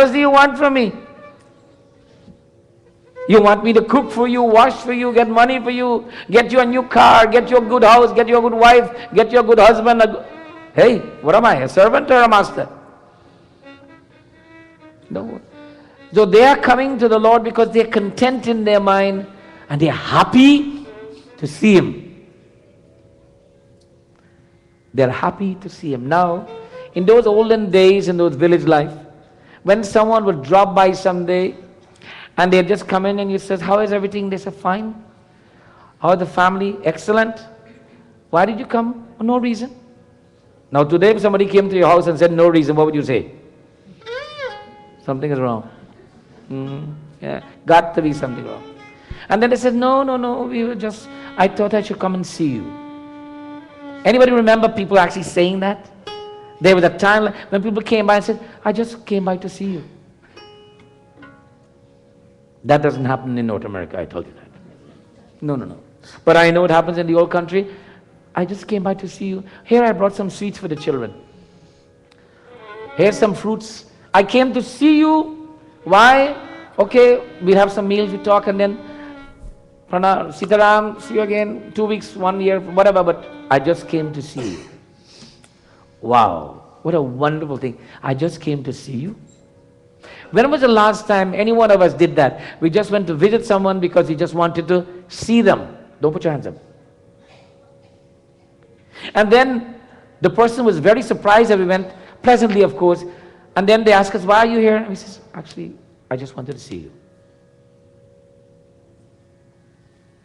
else do you want from me? You want me to cook for you, wash for you, get money for you, get you a new car, get you a good house, get you a good wife, get you a good husband. Hey, what am I, a servant or a master? No. So they are coming to the Lord because they are content in their mind and they are happy to see Him. They are happy to see Him. Now, in those olden days, in those village life, when someone would drop by someday and they'd just come in and you says, how is everything? They say, fine. How is the family? Excellent. Why did you come? For no reason. Now today if somebody came to your house and said no reason, what would you say? Something is wrong. Yeah, got to be something wrong. And then they said, no, we were just, I thought I should come and see you. Anybody remember people actually saying that? There was a time when people came by and said, I just came by to see you. That doesn't happen in North America, I told you that. No. But I know it happens in the old country. I just came by to see you. Here I brought some sweets for the children. Here's some fruits. I came to see you. Why? Okay, we'll have some meals, we talk, and then Prana, Sitaram, see you again, 2 weeks, 1 year, whatever, but I just came to see you. Wow, what a wonderful thing. I just came to see you. When was the last time any one of us did that? We just went to visit someone because we just wanted to see them. Don't put your hands up. And then the person was very surprised that we went, pleasantly of course, and then they asked us, why are you here? And we said, actually, I just wanted to see you.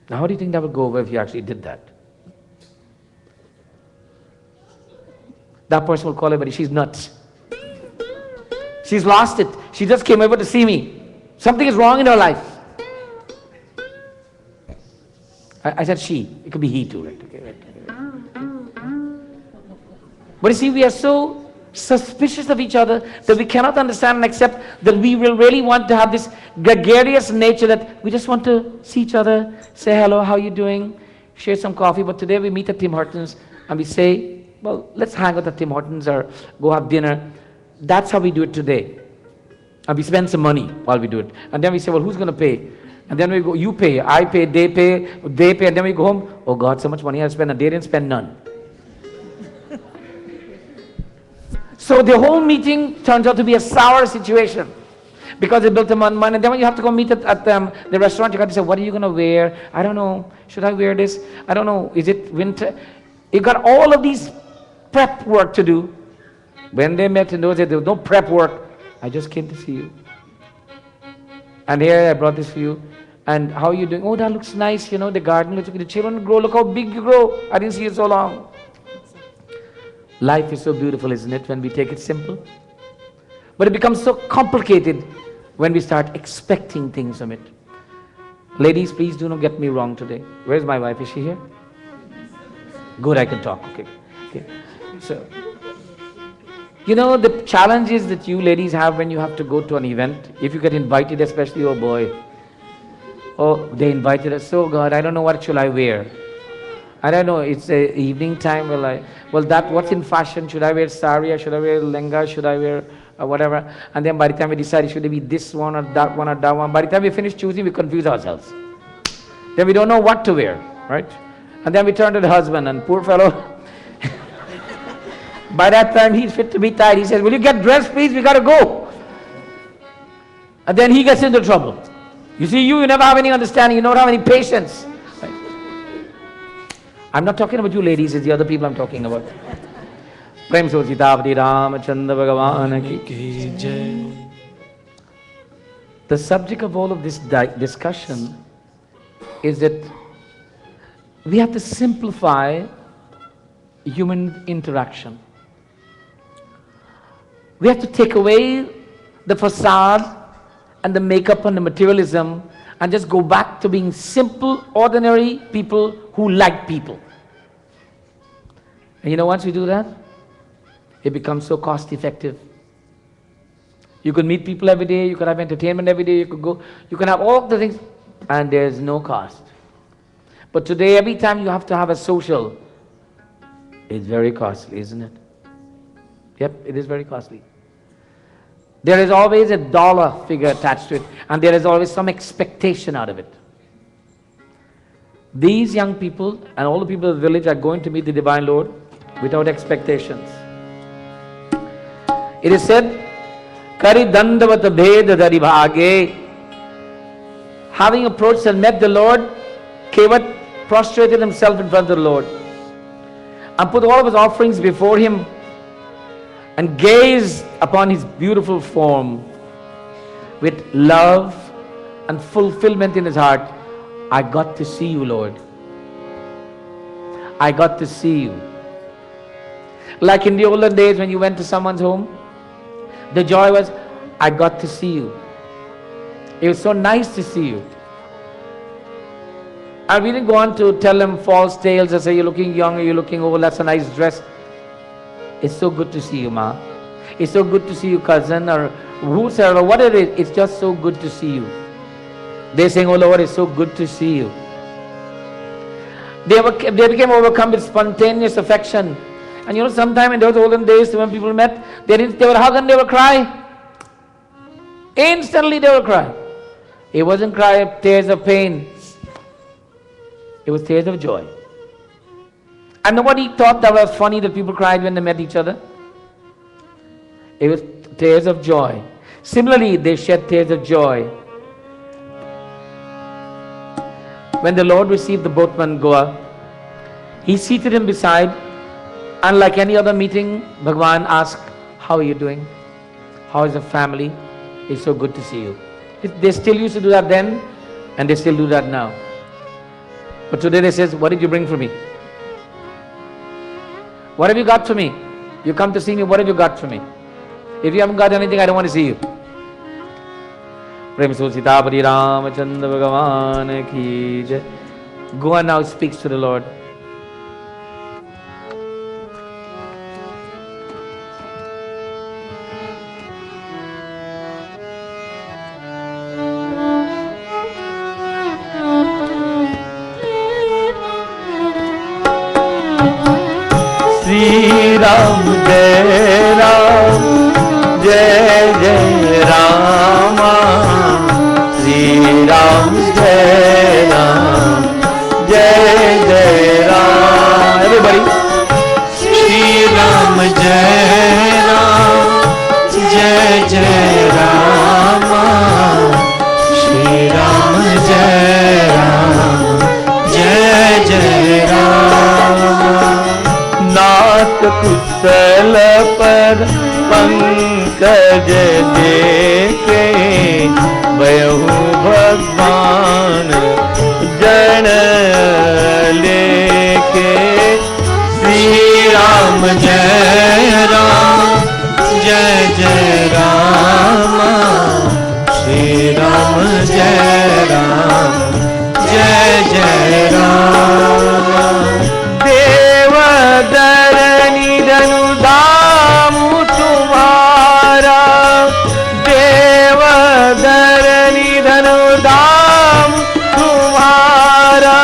Now how do you think that would go over if you actually did that? That person will call everybody, she's nuts. She's lost it. She just came over to see me. Something is wrong in her life. I said she. It could be he too, right? Okay, right. But you see, we are so suspicious of each other that we cannot understand and accept that we will really want to have this gregarious nature that we just want to see each other, say hello, how you doing, share some coffee. But today we meet at Tim Hortons and we say, well, let's hang out at Tim Hortons or go have dinner. That's how we do it today. And we spend some money while we do it. And then we say, well, who's going to pay? And then we go, you pay, I pay, they pay, and then we go home. Oh God, so much money I spent, and they didn't spend none. So the whole meeting turns out to be a sour situation because they built them on money. And then when you have to go meet at the restaurant, you got to say, what are you going to wear? I don't know. Should I wear this? I don't know. Is it winter? You got all of these prep work to do. When they met in those days, there was no prep work. I just came to see you. And here I brought this for you. And how are you doing? Oh, that looks nice. You know, the garden looks good. The children grow. Look how big you grow. I didn't see you so long. Life is so beautiful, isn't it, when we take it simple? But it becomes so complicated when we start expecting things from it. Ladies, please do not get me wrong today. Where's my wife? Is she here? Good, I can talk. Okay. So, you know, the challenges that you ladies have when you have to go to an event, if you get invited, especially, oh boy, oh, they invited us, oh God, I don't know what should I wear. I don't know, it's a evening time, what's in fashion? Should I wear sari or should I wear lenga? Should I wear whatever? And then by the time we decide, should it be this one or that one or that one? By the time we finish choosing, we confuse ourselves. Then we don't know what to wear, right? And then we turn to the husband, and poor fellow, by that time he's fit to be tied. He says, will you get dressed please? We got to go. And then he gets into trouble. You see, you never have any understanding. You don't have any patience. Right? I'm not talking about you ladies. It's the other people I'm talking about. Prem so Sitavati Ramachandra Bhagavan ki jai. The subject of all of this discussion is that we have to simplify human interaction. We have to take away the facade and the makeup and the materialism and just go back to being simple, ordinary people who like people. And you know, once we do that, it becomes so cost effective. You could meet people every day, you could have entertainment every day, you can have all the things, and there's no cost. But today, every time you have to have a social, it's very costly, isn't it? Yep, it is very costly. There is always a dollar figure attached to it, and there is always some expectation out of it. These young people and all the people of the village are going to meet the Divine Lord without expectations. It is said, Kari Dandavat Bhed Dari Bhage. Having approached and met the Lord, Kevat prostrated himself in front of the Lord and put all of his offerings before him and gazed upon his beautiful form with love and fulfillment in his heart. I got to see you, Lord. I got to see you. Like in the olden days when you went to someone's home, the joy was, I got to see you. It was so nice to see you. And we didn't go on to tell them false tales and say, you're looking young or you're looking old, that's a nice dress. It's so good to see you, Ma. It's so good to see you, cousin, or whosoever, whatever it is. It's just so good to see you. They're saying, oh Lord, it's so good to see you. They became overcome with spontaneous affection. And you know, sometime in those olden days when people met, they would hug and they would cry. Instantly they would cry. It wasn't cry of tears of pain. It was tears of joy. And nobody thought that was funny that people cried when they met each other. It was tears of joy. Similarly, they shed tears of joy when the Lord received the boatman Goa. He seated him beside, and like any other meeting, Bhagwan asked, how are you doing? How is the family? It's so good to see you. They still used to do that then, and they still do that now. But today they says, what did you bring for me? What have you got for me? You come to see me, what have you got for me? If you haven't got anything, I don't want to see you. Prem So Sitapati Ramachandra Bhagavan Ki Jai. Goa now speaks to the Lord. Sri Ram Jai Ram Jai Jai Rama. Sri Ram Jai Ram Jai Jai Ram. Everybody. Sri Ram Jai Ram Jai Jai Rama. Sri Ram Jai Ram Jai Jai Rama. नाथ कुशल पर पंकज देखे भयहु भगवान जन लेके श्री राम जय राम जय जय राम श्री राम जय राम जय जय राम दरनी धनुधाम तुम्हारा देव दरनी धनुधाम तुम्हारा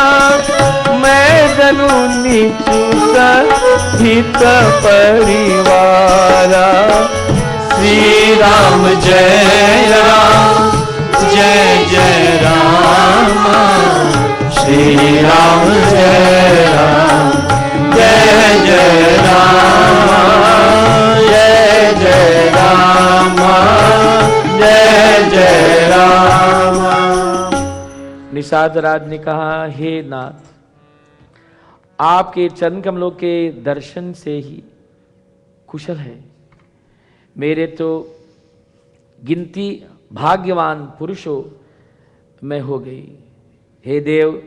मैं धनु नीचुत हित परिवारा श्री राम जय राम जय जय राम श्री राम जय राम जय जय राम जय जय राम जय जय राम। निषाद राज ने कहा, हे नाथ, आपके चरण कमलों के दर्शन से ही कुशल है। मेरे तो गिनती भाग्यवान पुरुषों में हो गई। हे देव,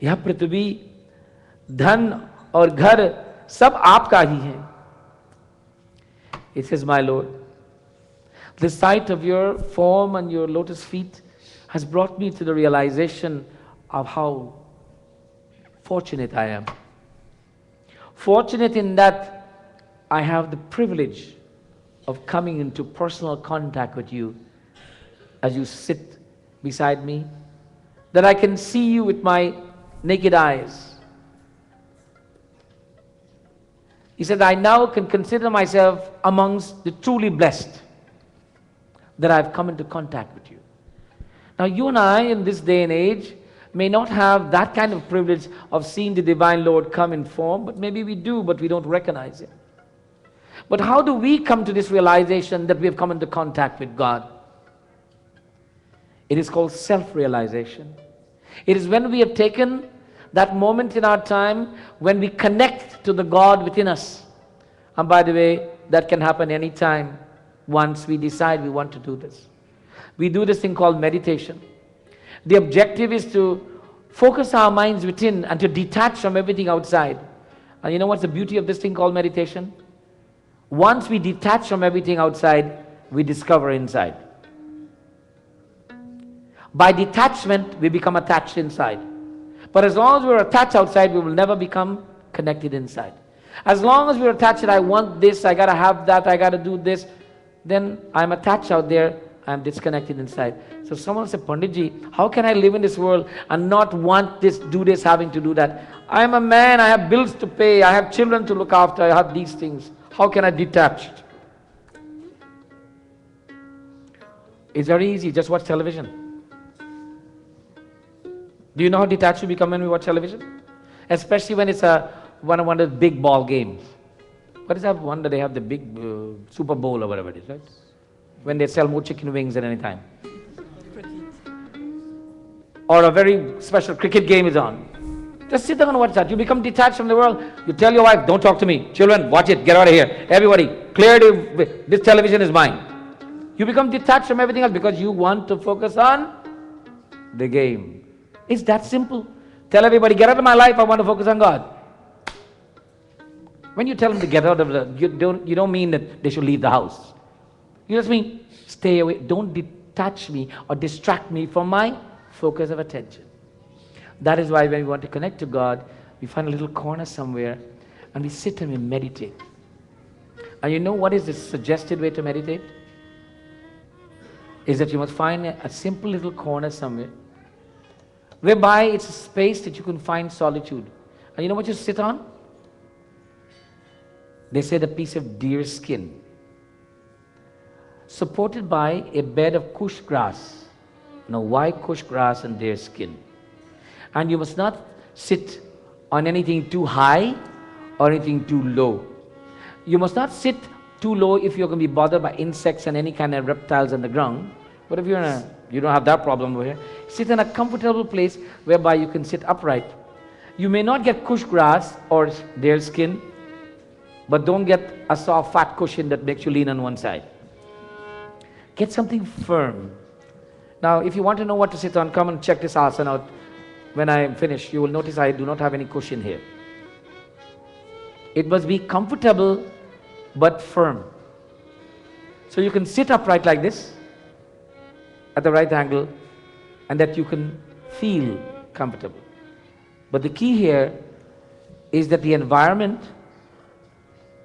यह पृथ्वी, धन और घर सब आपका ही है। It says, my Lord, the sight of your form and your lotus feet has brought me to the realization of how fortunate I am. Fortunate in that I have the privilege of coming into personal contact with you as you sit beside me, that I can see you with my naked eyes. He said, I now can consider myself amongst the truly blessed. that I've come into contact with you. Now, you and I, in this day and age, may not have that kind of privilege of seeing the divine Lord come in form, but maybe we do, but we don't recognize Him. But how do we come to this realization that we have come into contact with God? It is called self-realization. It is when we have taken that moment in our time when we connect to the God within us. And by the way, that can happen anytime once we decide we want to do this. We do this thing called meditation. The objective is to focus our minds within and to detach from everything outside. And you know what's the beauty of this thing called meditation? Once we detach from everything outside, we discover inside. By detachment, we become attached inside. But as long as we're attached outside, we will never become connected inside. As long as we're attached, I want this, I gotta have that, I gotta do this, then I'm attached out there, I'm disconnected inside. So someone said, Panditji, how can I live in this world and not want this, do this, having to do that? I'm a man, I have bills to pay, I have children to look after, I have these things. How can I detach? It's very easy, just watch television. Do you know how detached we become when we watch television? Especially when it's one of the big ball games. What is that one that they have the big Super Bowl or whatever it is, right? When they sell more chicken wings at any time. Or a very special cricket game is on. Just sit down and watch that. You become detached from the world. You tell your wife, don't talk to me. Children, watch it. Get out of here. Everybody, clear this television is mine. You become detached from everything else because you want to focus on the game. It's that simple. Tell everybody, get out of my life, I want to focus on God. When you tell them to get out of you don't mean that they should leave the house. You just mean, stay away, don't detach me or distract me from my focus of attention. That is why when we want to connect to God, we find a little corner somewhere and we sit and we meditate. And you know what is the suggested way to meditate? Is that you must find a simple little corner somewhere whereby it's a space that you can find solitude. And you know what you sit on? They said a piece of deer skin, supported by a bed of kush grass. Now, why kush grass and deer skin? And you must not sit on anything too high or anything too low. You must not sit too low if you're going to be bothered by insects and any kind of reptiles on the ground. But if you don't have that problem over here, sit in a comfortable place whereby you can sit upright. You may not get kush grass or deer skin, but don't get a soft fat cushion that makes you lean on one side. Get something firm. Now, if you want to know what to sit on, come and check this asana out. When I finish, you will notice I do not have any cushion here. It must be comfortable but firm. So you can sit upright like this, at the right angle, and that you can feel comfortable. But the key here is that the environment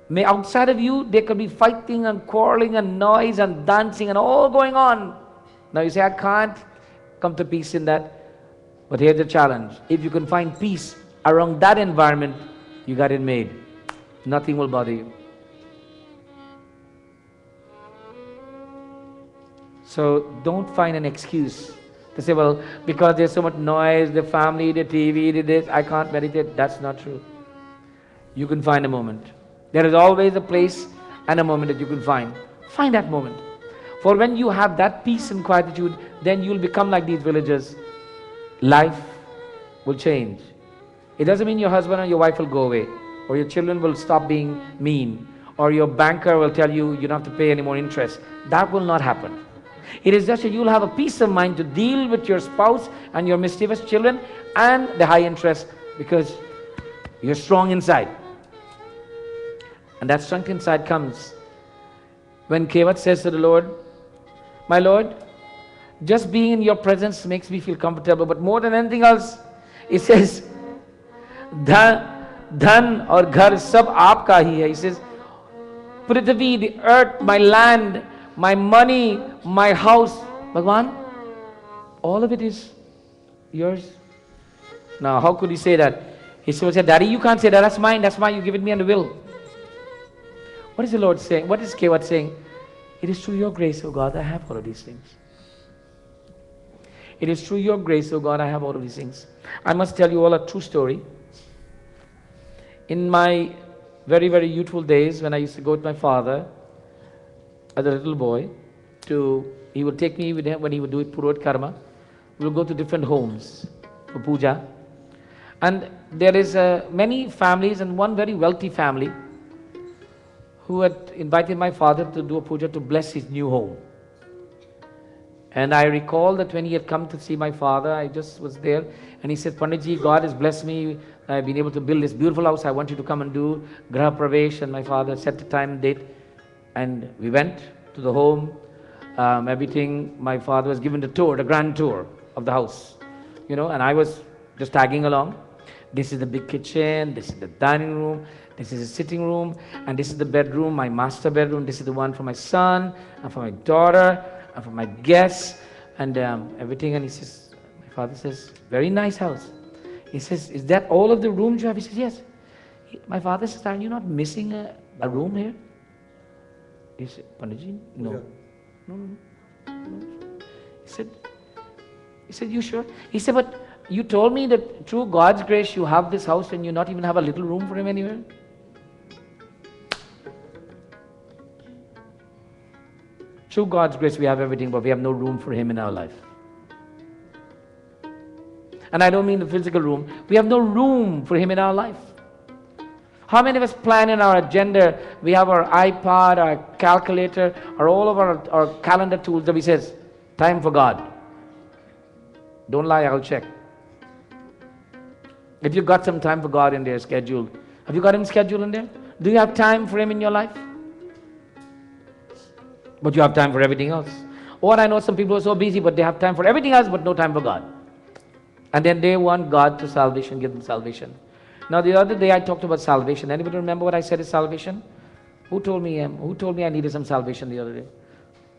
may, outside of you, there could be fighting and quarreling and noise and dancing and all going on. Now you say, I can't come to peace in that. But here's the challenge. If you can find peace around that environment, you got it made. Nothing will bother you. So don't find an excuse to say, well, because there's so much noise, the family, the TV, the this, I can't meditate. That's not true. You can find a moment. There is always a place and a moment that you can find. Find that moment. For when you have that peace and quietude, then you'll become like these villagers. Life will change. It doesn't mean your husband or your wife will go away, or your children will stop being mean, or your banker will tell you you don't have to pay any more interest. That will not happen. It is just that you'll have a peace of mind to deal with your spouse and your mischievous children and the high interest because you're strong inside. And that strength inside comes when Kevat says to the Lord, my Lord, just being in your presence makes me feel comfortable, but more than anything else, he says, Dhan or ghar sab aapka hi hai. He says, Prithvi, the earth, my land, my money, my house, Bhagwan, all of it is yours. Now, how could he say that? He said, Daddy, you can't say that. That's mine. That's mine. You give it me on the will. What is the Lord saying? What is Kevat saying? It is through your grace, O God, I have all of these things. It is through your grace, O God, I have all of these things. I must tell you all a true story. In my very, very youthful days, when I used to go with my father as a little boy, he would take me with him when he would do it Purvat Karma. We would go to different homes for puja. And there is many families, and one very wealthy family who had invited my father to do a puja to bless his new home. And I recall that when he had come to see my father, I just was there, and he said, Panditji, God has blessed me. I've been able to build this beautiful house. I want you to come and do Graha Pravesh. And my father set the time and date. And we went to the home. Everything, my father was given the tour, the grand tour of the house. And I was just tagging along. This is the big kitchen, this is the dining room, this is the sitting room, and this is the bedroom, my master bedroom. This is the one for my son, and for my daughter, and for my guests, and everything. And my father says, very nice house. He says, is that all of the rooms you have? He says, yes. My father says, are you not missing a room here? He said, Panditji, no. No. He said, you sure? He said, but you told me that through God's grace you have this house and you not even have a little room for him anywhere. Through God's grace we have everything, but we have no room for him in our life. And I don't mean the physical room. We have no room for him in our life. How many of us plan in our agenda? We have our iPad, our calculator, or all of our calendar tools that we says, time for God. Don't lie, I'll check. If you've got some time for God in there scheduled, have you got him scheduled in there? Do you have time for him in your life? But you have time for everything else. Or I know some people are so busy, but they have time for everything else, but no time for God. And then they want God to salvation, give them salvation. Now the other day I talked about salvation. Anybody remember what I said is salvation? Who told me I needed some salvation the other day?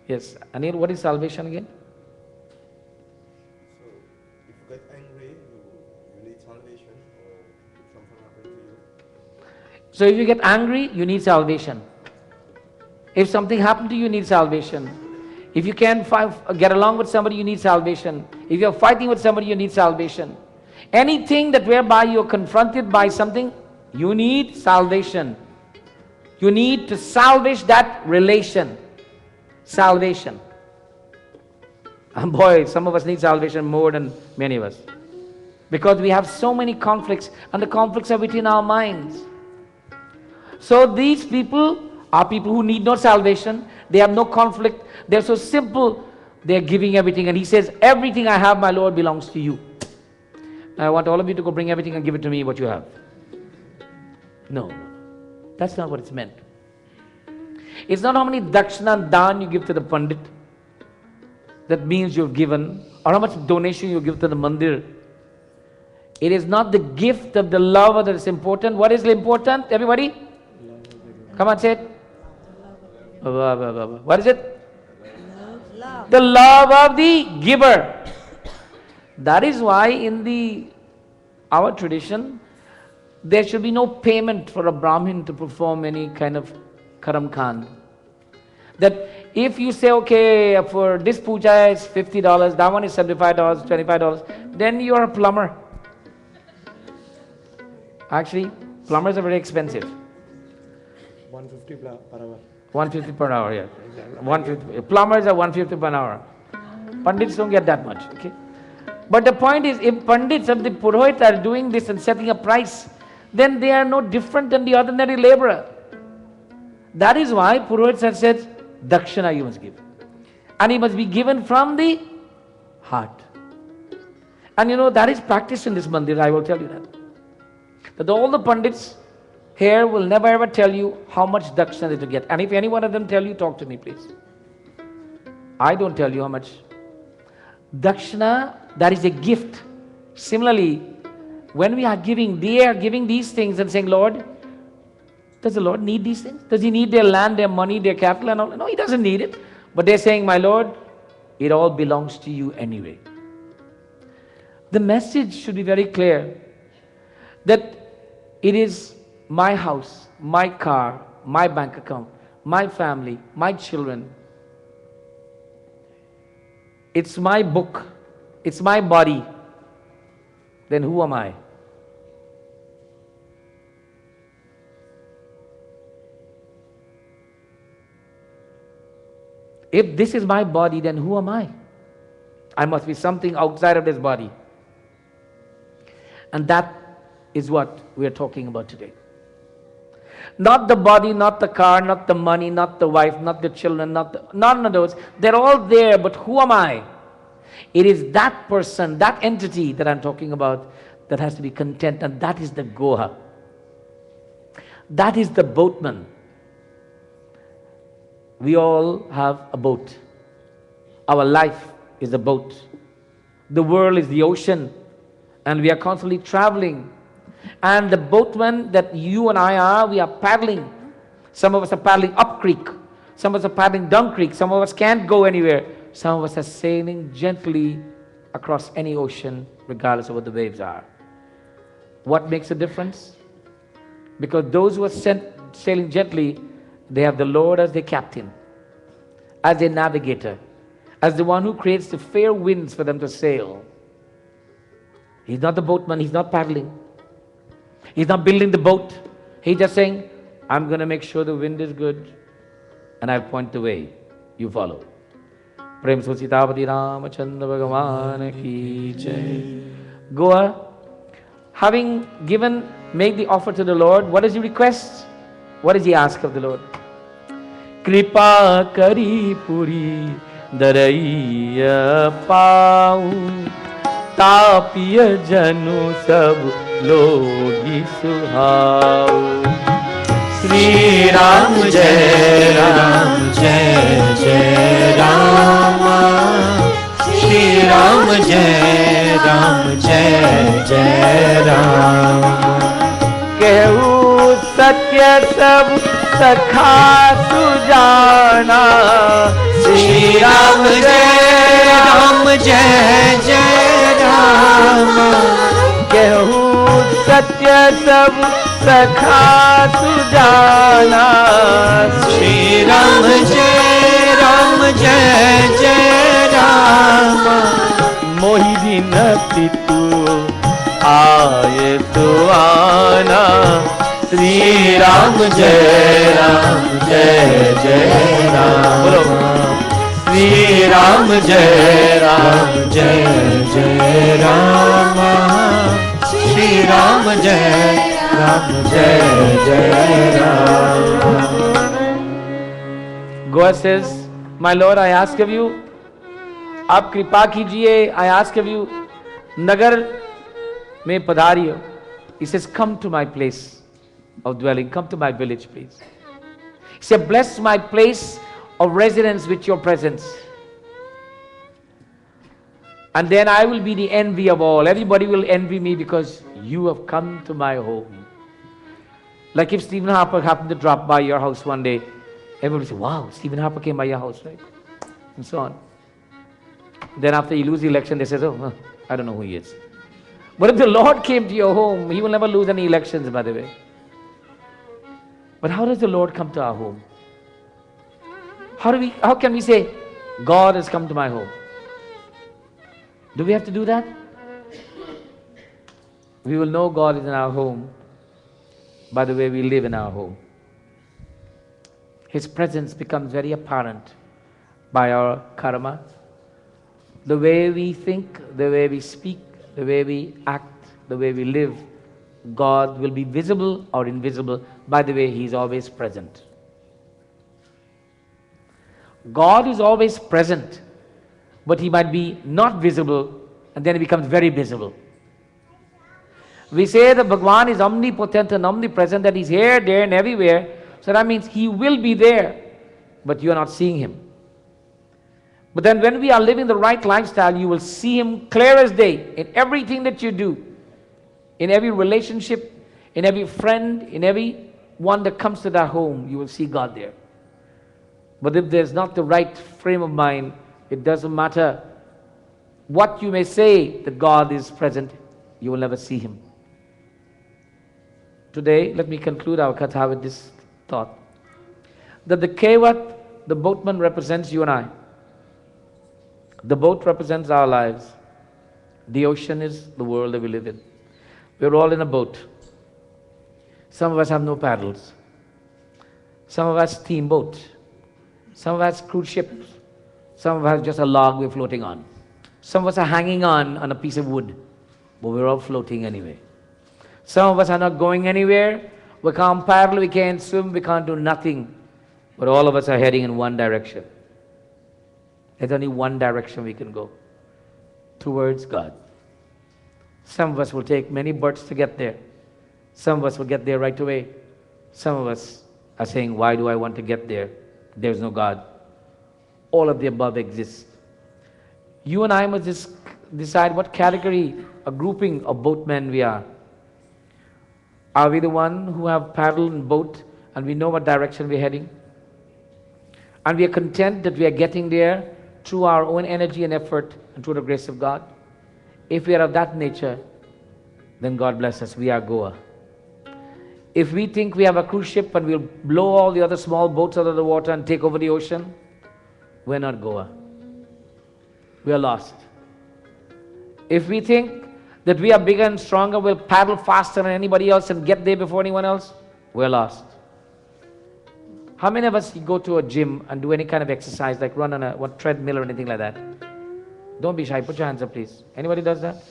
Yes. Anil, what is salvation again? So if you get angry, you need salvation, or if something happened to you. So if you get angry, you need salvation. If something happened to you, you need salvation. If you can't get along with somebody, you need salvation. If you're fighting with somebody, you need salvation. Anything that whereby you're confronted by something, you need salvation. You need to salvage that relation. Salvation. And boy, some of us need salvation more than many of us. Because we have so many conflicts, and the conflicts are within our minds. So these people are people who need no salvation. They have no conflict. They're so simple. They're giving everything. And he says, everything I have, my Lord, belongs to you. Now I want all of you to go bring everything and give it to me what you have. No. That's not what it's meant. It's not how many dakshina and dan you give to the pandit. That means you've given, or how much donation you give to the mandir. It is not the gift of the lover that is important. What is important, everybody? Come on, say it. What is it? Love. The love of the giver. That is why in our tradition, there should be no payment for a Brahmin to perform any kind of karam kand. That if you say, okay, for this puja is $50, that one is $75, $25, then you are a plumber. Actually, plumbers are very expensive. 150 per hour. 150 per hour, yeah. 150. Plumbers are 150 per hour. Pandits don't get that much, okay? But the point is, if Pandits and the Purohit are doing this and setting a price, then they are no different than the ordinary laborer. That is why Purohits have said, Dakshina you must give. And it must be given from the heart. And that is practiced in this mandir, I will tell you that. That all the Pandits here will never ever tell you how much dakshina they to get. And if any one of them tell you, talk to me please. I don't tell you how much. Dakshina, that is a gift. Similarly, when we are giving, they are giving these things and saying, Lord, does the Lord need these things? Does he need their land, their money, their capital and all? No, he doesn't need it. But they're saying, my Lord, it all belongs to you anyway. The message should be very clear that it is my house, my car, my bank account, my family, my children, it's my book, it's my body, then who am I? If this is my body, then who am I? I must be something outside of this body. And that is what we are talking about today. Not the body, not the car, not the money, not the wife, not the children, none of those. They're all there, but who am I? It is that person, that entity that I'm talking about that has to be content, and that is the Goha. That is the boatman. We all have a boat. Our life is a boat. The world is the ocean, and we are constantly traveling. And the boatman that you and I are, we are paddling. Some of us are paddling up creek. Some of us are paddling down creek. Some of us can't go anywhere. Some of us are sailing gently across any ocean, regardless of what the waves are. What makes a difference? Because those who are sailing gently, they have the Lord as their captain, as their navigator, as the one who creates the fair winds for them to sail. He's not the boatman, he's not paddling. He's not building the boat. He's just saying, I'm going to make sure the wind is good and I'll point the way. You follow. Prem so Sitapati Ramachandra Bhagavan ki jai. Goa, having made the offer to the Lord, what does he request? What does he ask of the Lord? Kripa kari puri daraiya pau tapiya janu sab logi suhau. Shri Ram Jai Ram Jai Jai Rama. Shri Ram Jai Ram Jai Jai Rama. Kehu satya sab sakha sujana. Shri Ram Jai Ram Jai Jai Rama. Kehu satya sab sakha sujana. Shri Ram Jai Jai Rama. Mohi din pitu aaye tu aana. Shri Ram Jai Jai Rama. Shri Ram Jai Jai Rama. Shri Ram Jai Rama. Goa says, my Lord, I ask of you, आप कृपा कीजिए, I ask of you, नगर में पधारियो. He says, come to my place of dwelling, come to my village, please. He said, bless my place of residence with your presence. And then I will be the envy of all. Everybody will envy me because you have come to my home. Like if Stephen Harper happened to drop by your house one day, everybody will say, wow, Stephen Harper came by your house, right? And so on. Then after you lose the election, they say, oh, I don't know who he is. But if the Lord came to your home, he will never lose any elections, by the way. But how does the Lord come to our home? How can we say, God has come to my home? Do we have to do that? We will know God is in our home by the way we live in our home. His presence becomes very apparent by our karma. The way we think, the way we speak, the way we act, the way we live, God will be visible or invisible. By the way, He is always present. God is always present, but He might be not visible, and then He becomes very visible. We say that Bhagwan is omnipotent and omnipresent, that He's here, there, and everywhere. So that means He will be there, but you are not seeing Him. But then when we are living the right lifestyle, you will see Him clear as day in everything that you do, in every relationship, in every friend, in every one that comes to that home, you will see God there. But if there's not the right frame of mind, it doesn't matter what you may say that God is present, you will never see Him. Today, let me conclude our katha with this thought, that the Kevat, the boatman, represents you and I. The boat represents our lives. The ocean is the world that we live in. We're all in a boat. Some of us have no paddles. Some of us steamboat. Some of us cruise ships. Some of us just a log we're floating on. Some of us are hanging on a piece of wood, but we're all floating anyway. Some of us are not going anywhere. We can't paddle, we can't swim, we can't do nothing. But all of us are heading in one direction. There's only one direction we can go, towards God. Some of us will take many births to get there. Some of us will get there right away. Some of us are saying, why do I want to get there? There's no God. All of the above exists. You and I must just decide what category, a grouping of boatmen we are. Are we the one who have paddle and boat and we know what direction we're heading? And we are content that we are getting there through our own energy and effort and through the grace of God? If we are of that nature, then God bless us, we are Goa. If we think we have a cruise ship and we'll blow all the other small boats out of the water and take over the ocean, we're not Goa. We are lost. If we think that we are bigger and stronger, we'll paddle faster than anybody else and get there before anyone else, we're lost. How many of us go to a gym and do any kind of exercise, like run on a treadmill or anything like that? Don't be shy, put your hands up please. Anybody does that?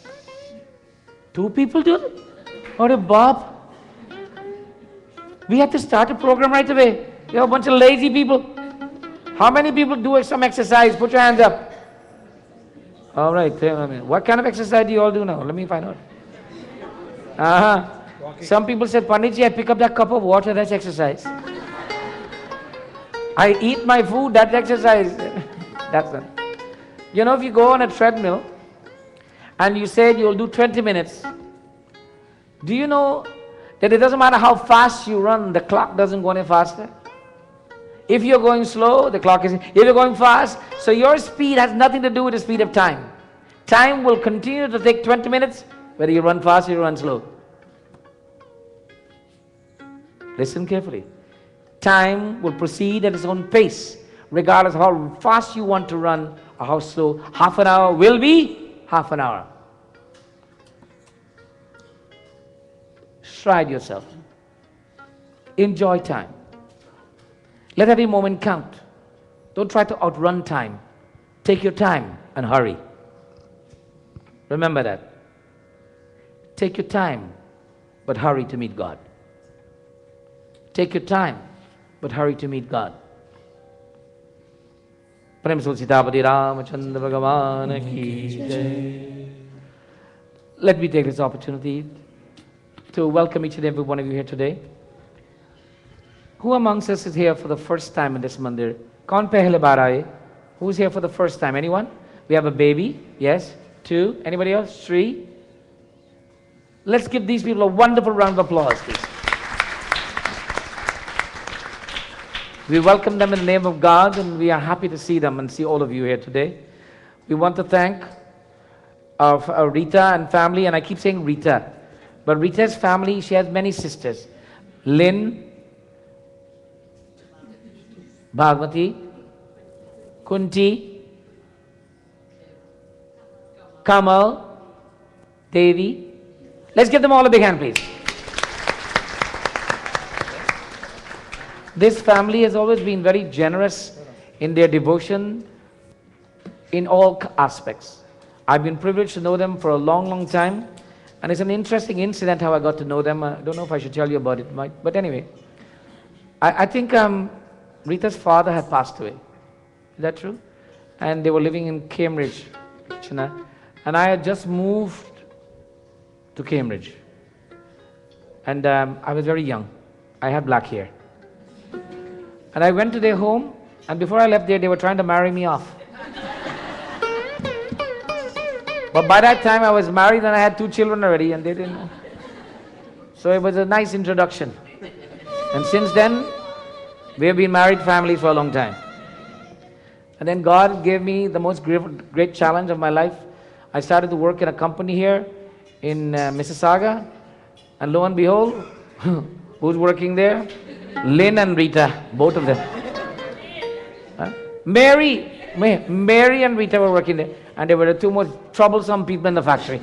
2 people do it? Oh Bob, we have to start a program right away. We have a bunch of lazy people. How many people do some exercise? Put your hands up. All right, what kind of exercise do you all do now? Let me find out. Some people said, Panditji, I pick up that cup of water, that's exercise. I eat my food, that's exercise. That's it. You know, if you go on a treadmill and you said you'll do 20 minutes, do you know that it doesn't matter how fast you run, the clock doesn't go any faster? If you're going slow, the clock is, if you're going fast, so your speed has nothing to do with the speed of time. Time will continue to take 20 minutes, whether you run fast or you run slow. Listen carefully. Time will proceed at its own pace, regardless of how fast you want to run or how slow. Half an hour will be half an hour. Stride yourself. Enjoy time. Let every moment count. Don't try to outrun time. Take your time and hurry. Remember that. Take your time, but hurry to meet God. Take your time, but hurry to meet God. Prem Sulsitapati Ramachandra Bhagavan ki jai. Let me take this opportunity to welcome each and every one of you here today. Who amongst us is here for the first time in this mandir? Kaun pehle baar aaye? Who's here for the first time? Anyone? We have a baby. Yes. 2. Anybody else? 3. Let's give these people a wonderful round of applause, please. We welcome them in the name of God, and we are happy to see them and see all of you here today. We want to thank our Rita and family, and I keep saying Rita, but Rita's family, she has many sisters. Lynn, Bhagwati, Kunti, Kamal, Devi. Let's give them all a big hand, please. This family has always been very generous in their devotion in all aspects. I've been privileged to know them for a long, long time, and it's an interesting incident how I got to know them. I don't know if I should tell you about it, but anyway, I think Rita's father had passed away. Is that true? And they were living in Cambridge, Chennai, and I had just moved to Cambridge, and I was very young. I had black hair. And I went to their home, and before I left there, they were trying to marry me off. But by that time, I was married and I had 2 children already, and they didn't know. So it was a nice introduction. And since then, we have been married families for a long time. And then God gave me the most great challenge of my life. I started to work in a company here in Mississauga, and lo and behold, who's working there? Lynn and Rita, both of them. Mary, Mary and Rita were working there, and they were the two most troublesome people in the factory.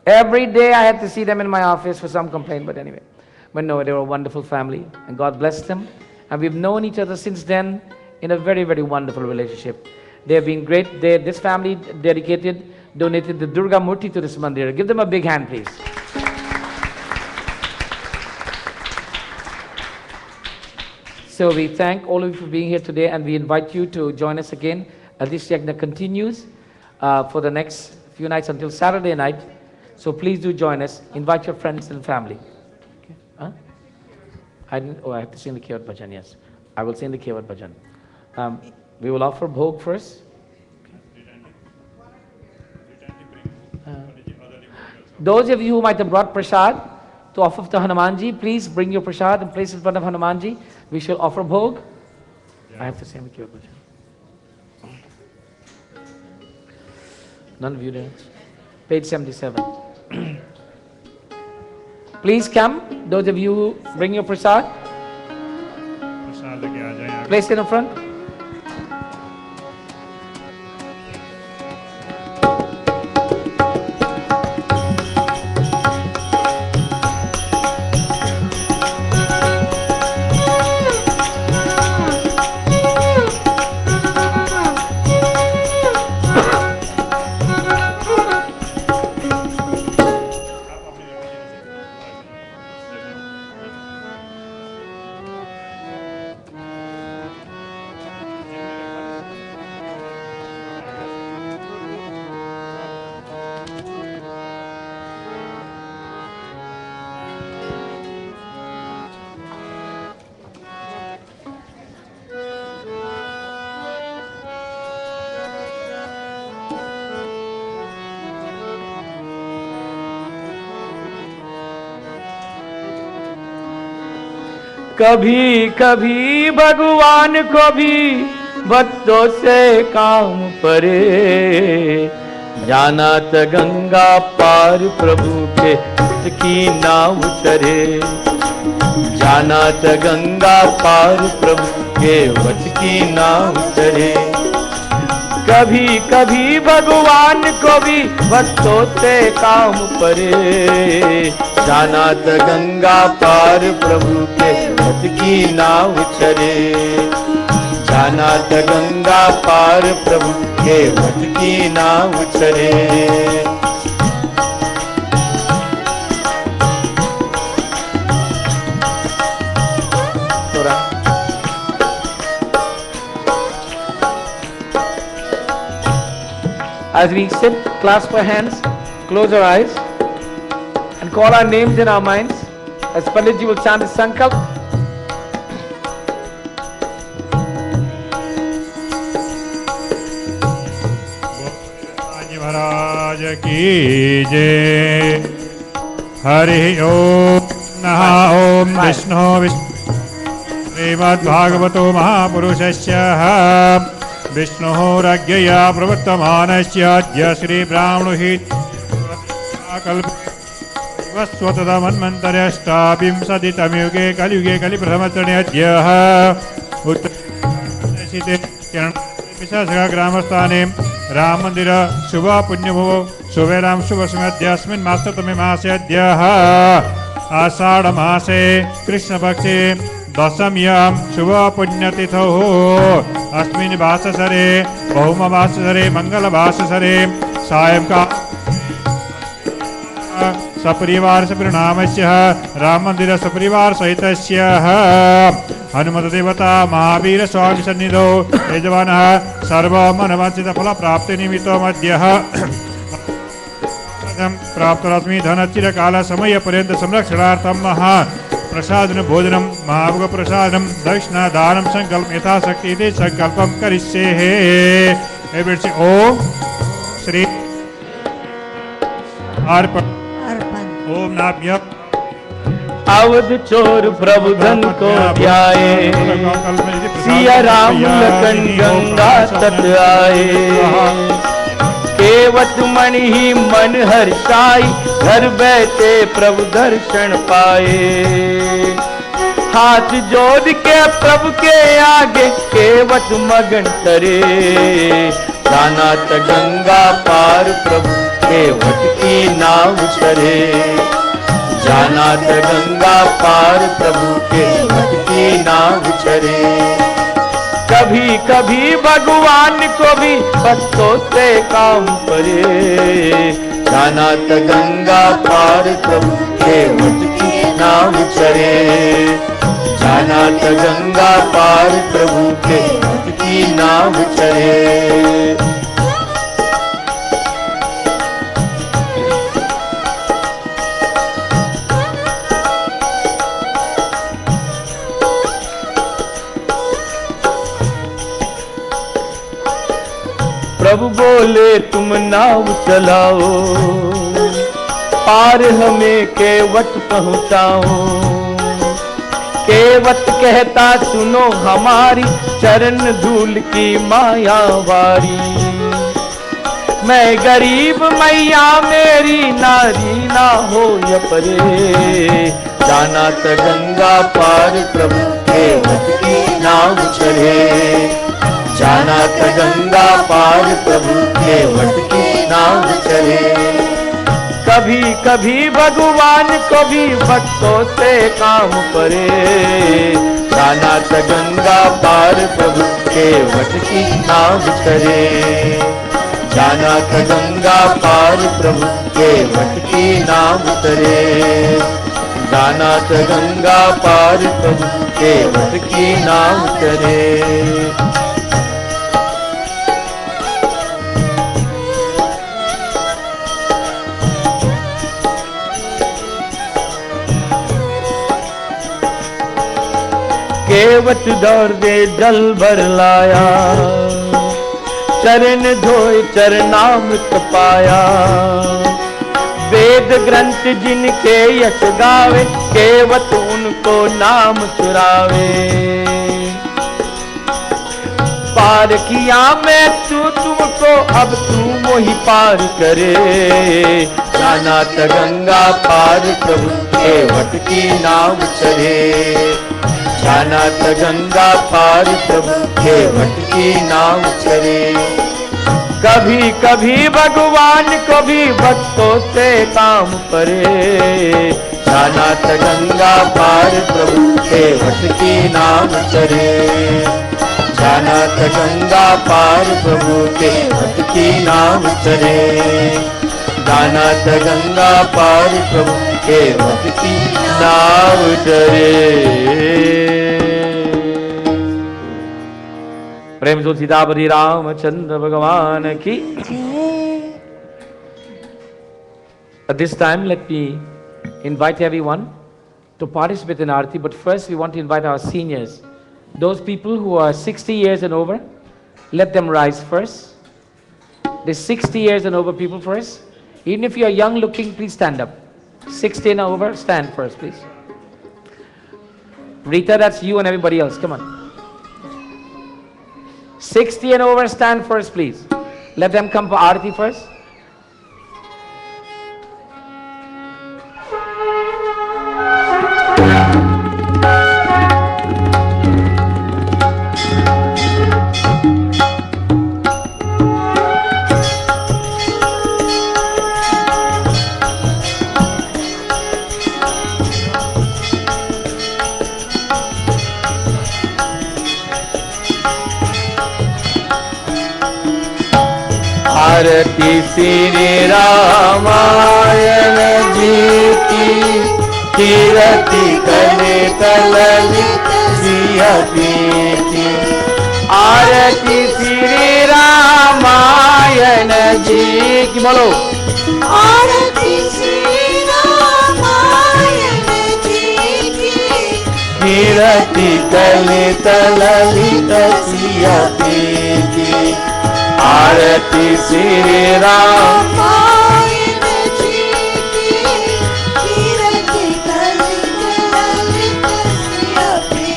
Every day I had to see them in my office for some complaint, but anyway. But no, they were a wonderful family, and God blessed them. And we've known each other since then in a very, very wonderful relationship. They have been great. This family donated the Durga Murti to this Mandir. Give them a big hand, please. So we thank all of you for being here today, and we invite you to join us again as this Yagna continues for the next few nights until Saturday night. So please do join us. Invite your friends and family. Okay. Huh? I have to sing the Kevat Bhajan, yes. I will sing the Kevat Bhajan. We will offer bhog first. Those of you who might have brought prasad to offer to Hanumanji, please bring your prasad and place it in front of Hanumanji. We shall offer bhog. I have to sing the Kevat Bhajan. None of you dance. Page 77. Please come, those of you who bring your prasad. Place it in front. कभी कभी भगवान को भी भक्तों से काम परे, जाना त गंगा पार प्रभु के वट की नाव चरे, जाना त गंगा पार प्रभु के वट की नाव चरे। कभी कभी भगवान को भी भक्तों से काम परे, जाना त गंगा पार प्रभु के वट की नाव चरे, जाना त गंगा पार प्रभु के वट की नाव चरे। As we sit, clasp our hands, close our eyes, and call our names in our minds, as Panditji will chant his Sankalp. महाराज की जय। हरि ओम नः ओम विष्णु श्रीमद्भागवतो महापुरुषस्य विष्णोरज्ञया प्रवर्तमानस्य अद्य श्री ब्राह्मणोहित कल्पस्वतमन्वन्तर्यष्टाविंशतितमयुगे कलियुगे कलिप्रथमचरणे अद्यः उत्तरशिते ग्रामस्थाने राम मंदिर शुभ पुण्यभुवो शुभेराम शुभ अस्मिन् मासतमे मासे अद्यः आषाढ़ मासे कृष्ण पक्षे दशम्यां शुभ पुण्यतिथौ अस्मिन् वाससरे बहुम वाससरे मंगल वाससरे सायंकाल सपरिवार सपरिणामस्य राम मंदिर सपरिवार सहितस्य हनुमत देवता महावीर स्वामी सन्निधौ यजमानः सर्वमनवांछित फल प्राप्ति निमित्तो मध्यः प्राप्तरस्मि धन चिरकाल समय पर्यंत संरक्षणार्थं महा प्रसादन भोजनम महाभोग प्रसादम दक्षिणा दानम संकल्प यथाशक्ति इति संकल्पम करिष्ये। ओम श्री अर्पण ओम नाभ्य अवध चोर प्रभु धन को ध्याए, सिया राम लखन गंगा तट आए। केवट मणि ही मन हर्षाई, घर बैठे प्रभु दर्शन पाए। हाथ जोड़ के प्रभु के आगे केवट मगन करे, जाना त गंगा पार प्रभु केवट की नाव चढ़े, जाना त गंगा पार प्रभु केवट की नाव चढ़े। कभी कभी भगवान को भी भक्तों से काम पड़े, जाना त गंगा पार प्रभु केवट की नाव चढ़े, जाना त गंगा पार प्रभु केवट की नाव चढ़े। प्रभु बोले तुम नाव चलाओ, पार हमें केवट पहुंचाओ। केवट कहता सुनो हमारी चरण धूल की माया वारी, मैं गरीब मैया मेरी नारी ना हो य परे, जाना त गंगा पार प्रभु केवट की नाव चढ़े, जाना त गंगा पार प्रभु केवट की नाव चढ़े। कभी कभी भगवान को भी भक्तों से काम पड़े, जाना त गंगा पार प्रभु केवट की नाव चढ़े, जाना त गंगा पार प्रभु केवट की नाव चढ़े, जाना त गंगा पार प्रभु केवट की नाव चढ़े। केवट दौड़ दे जल भर लाया, चरण धोए चरणामृत पाया। वेद ग्रंथ जिनके यश गावे, केवट उनको नाम चुरावे। पार किया मैं तुमको अब तू वही पार करे, जाना त गंगा पार प्रभु केवट की नाव चढ़े, जाना त गंगा पार प्रभु केवट की नाव चढ़े। कभी कभी भगवान को भी भक्तों से काम पड़े, जाना त गंगा पार प्रभु केवट की नाव चढ़े, जाना त गंगा पार प्रभु केवट की नाव चढ़े, जाना त गंगा पार प्रभु केवट की नाव चढ़े। प्रेम से सीतापति रामचंद्र भगवान की। At this time, let me invite everyone to participate in Aarti, but first we want to invite our seniors. Those people who are 60 years and over, let them rise first. The 60 years and over people first. Even if you are young looking, please stand up. 60 and over, stand first, please. Rita, that's you and everybody else. Come on. 60 and over, stand first, please. Let them come for Aarti first. आरती श्री रामायण जी की, कीरति कले कललित सियती की। आरती श्री रामायण जी की, बोलो। आरती श्री रामायण जी की, कीरति कले कललित सियती की। आरती श्री रामायण जी की, कीरति कलित सियती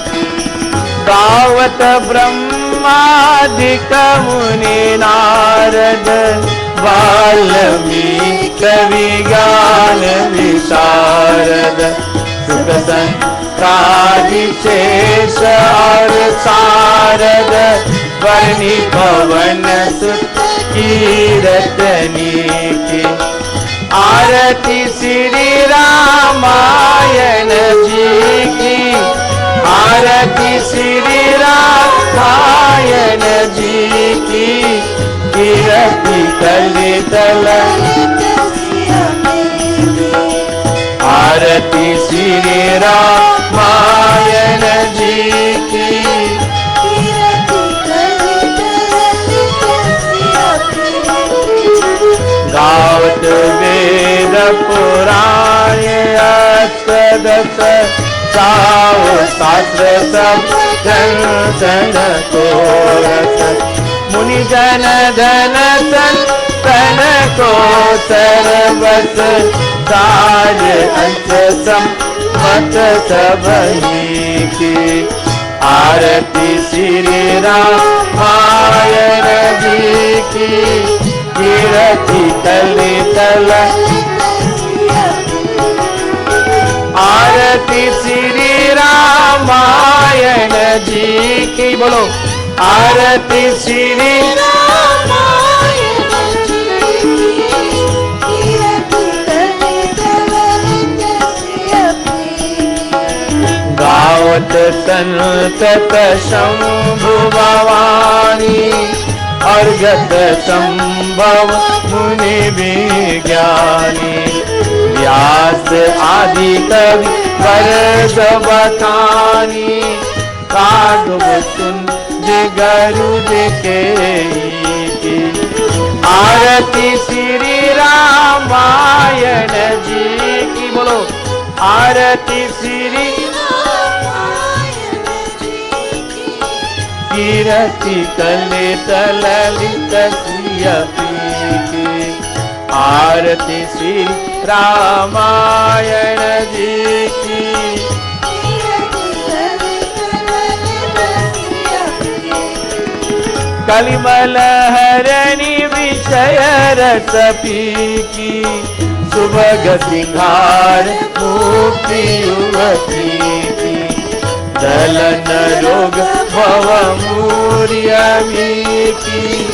की। गावत ब्रह्मादिक मुनि नारद, वाल्मीकि विज्ञान विशारद। सुख कादिशेष और सारद वर्णि पवन सुत कीरतनी की आरती श्री रामायण जी की आरती श्री रामायण जी की कीरति कली तल आरती श्री रामायण जी की गावत वेद पुराण अष्टदश साव शास्त्र सब जन को मुनि जन धन तन को सर्वस सार अंश मत सबही की आरती श्री रामायण जी की कीरति तले तल आरती श्री रामायण जी की बोलो आरती श्री गावत संतत शंभु भवानी और गत संभव मुनि विज्ञानी व्यास आदि कवि वर्ष बखानी कागव सुन गरुड़ के आरती श्री रामायण जी की बोलो आरती श्री कीरति कले तललित आरती श्री रामायण जी की कलिमल हरणी विषय रस पीकी सुभग सिंहार मुक्ति युवती की दलन रोग भव मूर्यमी की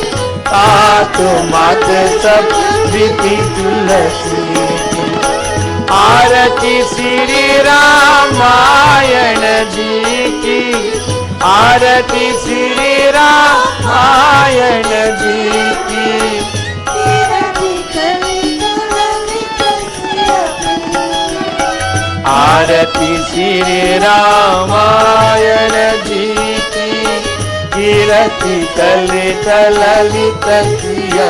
तातु मात सब विधि तुलसी की आरती श्री रामायण जी की आरती श्री रामायण जी की आरती श्री रामायण जी की कीरति कले तललित की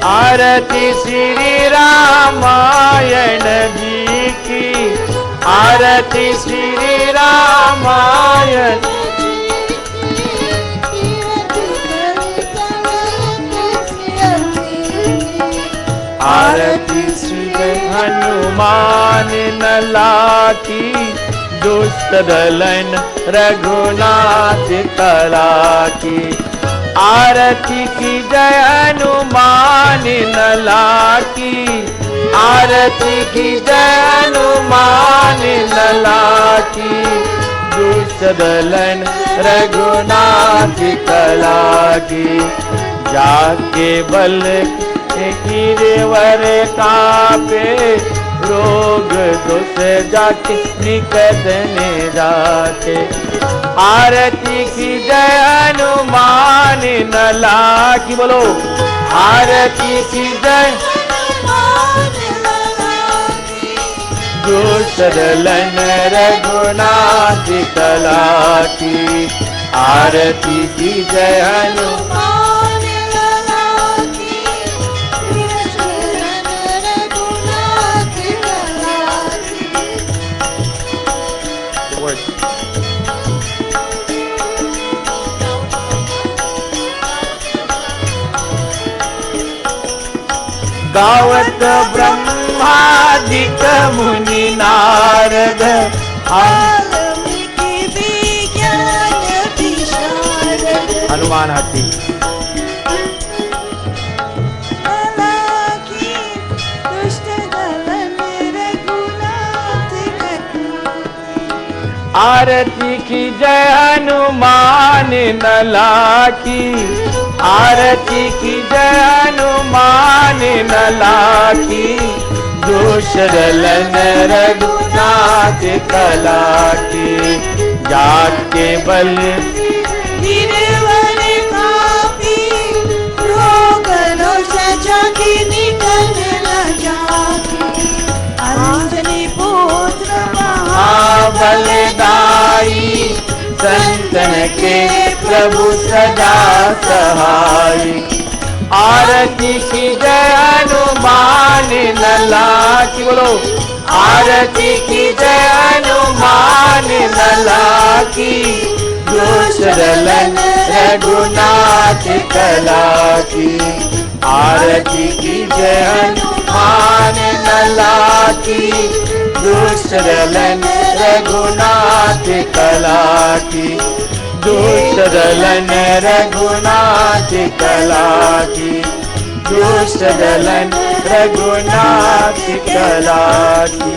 आरती श्री रामायण जी की आरती श्री रामायण आरती श्री हनुमान नला की दुष्ट दलन रघुनाथ कला की आरती की जय हनुमान नला की आरती की जय हनुमान लला की दुष्ट दलन रघुनाथ कला की जाके बल गिरवर कापे रोग दोष जाके निकट ने जाके आरती की जय हनुमान नला की बोलो आरती की जय दुष्टदलन रघुनाथ कला की आरती की जय हनुमान गावत ब्रह्मादिक मुनि नारद हनुमान हाथी आरती की जय हनुमान लला की, आरती की जय हनुमान लला की, दूसरलन रघुनाथ कला की, जात के बल गिरवर कापी, रोग दोष जाति निकल न जाती। अंजनी पुत्र महाबलदाई, संतन के प्रभु सदा सहाय। आरती की जय हनुमान लला की, बोलो आरती की जय हनुमान लला की, दूसरलन रघुनाथ कला की, आरती की जय हनुमान लला की, दूसरलन रघुनाथ कला की, दूसरलन रघुनाथ कला की, दूसरलन रघुनाथ कला की।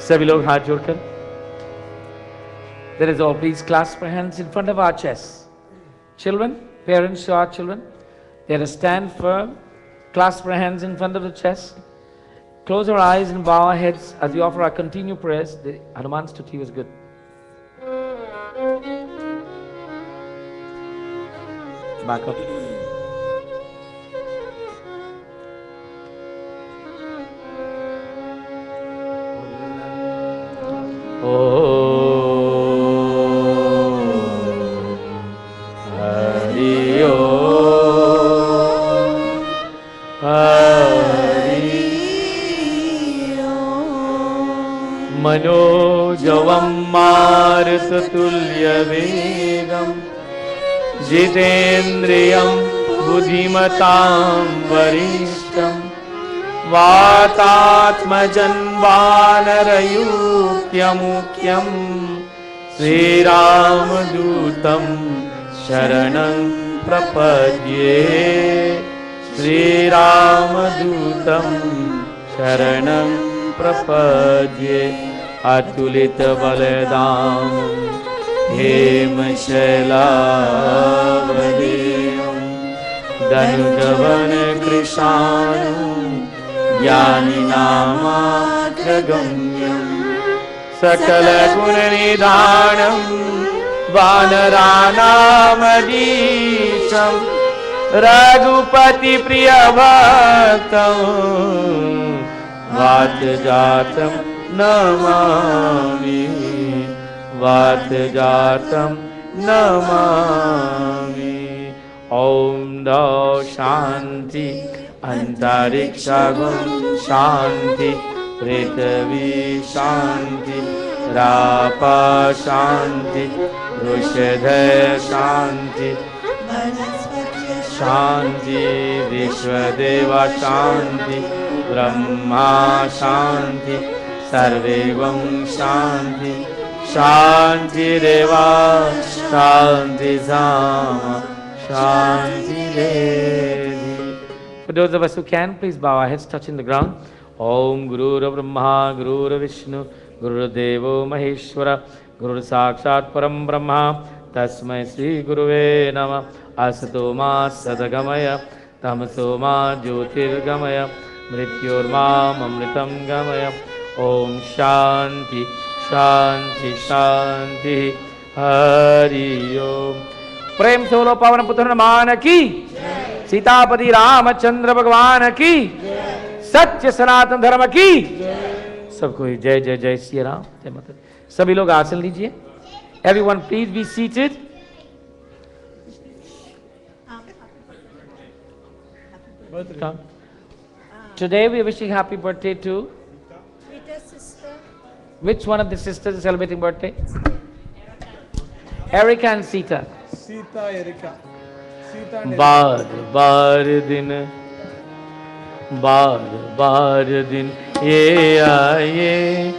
सभी लोग हाथ जोड़कर, there is all, please clasp your hands in front of our chest. Children, parents to our children, they are to stand firm, clasp our hands in front of the chest, close our eyes and bow our heads as we offer our continued prayers. The Hanuman Stuti was good. Back up. मनोजवं मारुततुल्यवेगं, जितेन्द्रियं बुद्धिमतां वरिष्ठं, वातात्मजं वानरयूप्यमुख्यं, श्रीरामदूतं शरणं प्रपद्ये, श्रीरामदूतं शरणं प्रपद्ये। अतुलित बलदाम हेमशैलावदेयं, धनुजवन कृशानं ज्ञानिनामाग्रगम्यं, सकलगुणनिधानं वानराणामधीशं, रघुपतिप्रियभक्तं वातजातं नमामि, वातजातं नमामि। ॐ दौ शान्ति अन्तरिक्षगुं शान्ति, पृथिवी शान्ति, रापा शान्ति, वृषधय शान्ति, शान्ति, विश्वदेवा शान्ति, ब्रह्मा शान्ति, सर्वेगं शान्ति, शान्तिरेवा शान्ति धाम शान्तिरेधि। For those of us who can, please bow our heads touching the ground. Om Guru Brahma Guru Vishnu Guru Devo Maheshwara Guru Sakshat Param Brahma Tasmai Sri Guruve Namah. Asato ma Sadagamaya Tamaso ma Jyotirgamaya Mrityorma Amritam Gamaya. Om Shanti Shanti Shanti Hari Om. प्रेम से बोलो पावन पुत्र हनुमान की, सीतापति रामचंद्र भगवान की, सत्य सनातन धर्म की। सबको जय जय जय श्री राम, जय माता दी। सभी लोग आसन लीजिए। Everyone please be seated. Today we are wishing happy birthday to which one of the sisters is celebrating birthday? Erica and Sita. Sita Erika. Sita and बार बार दिन, बार बार दिन ये आए,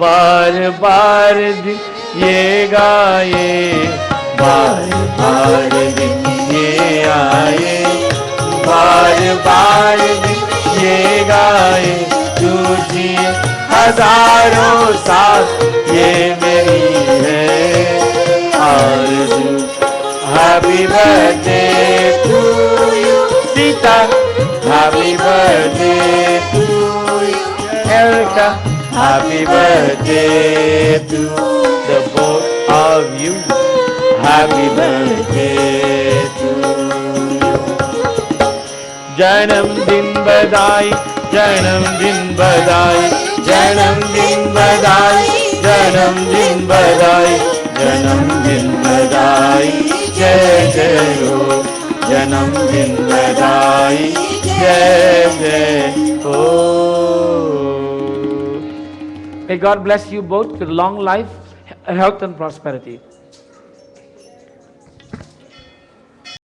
बार बार दिन ये गाए, बार बार दिन ये आए, बार बार दिन ये गाए, तुझे हजारों साल ये मेरी है आरज़ू। Happy birthday to you Sita, happy birthday to you Erica, happy birthday to the both of you, happy birthday to you. जन्मदिन बधाई, जन्मदिन बधाई, जन्मदिन बधाई, जन्मदिन बधाई, जन्मदिन बधाई, जय जय हो, जन्मदिन बधाई, जय जय हो। May God bless you both with long life, health and prosperity.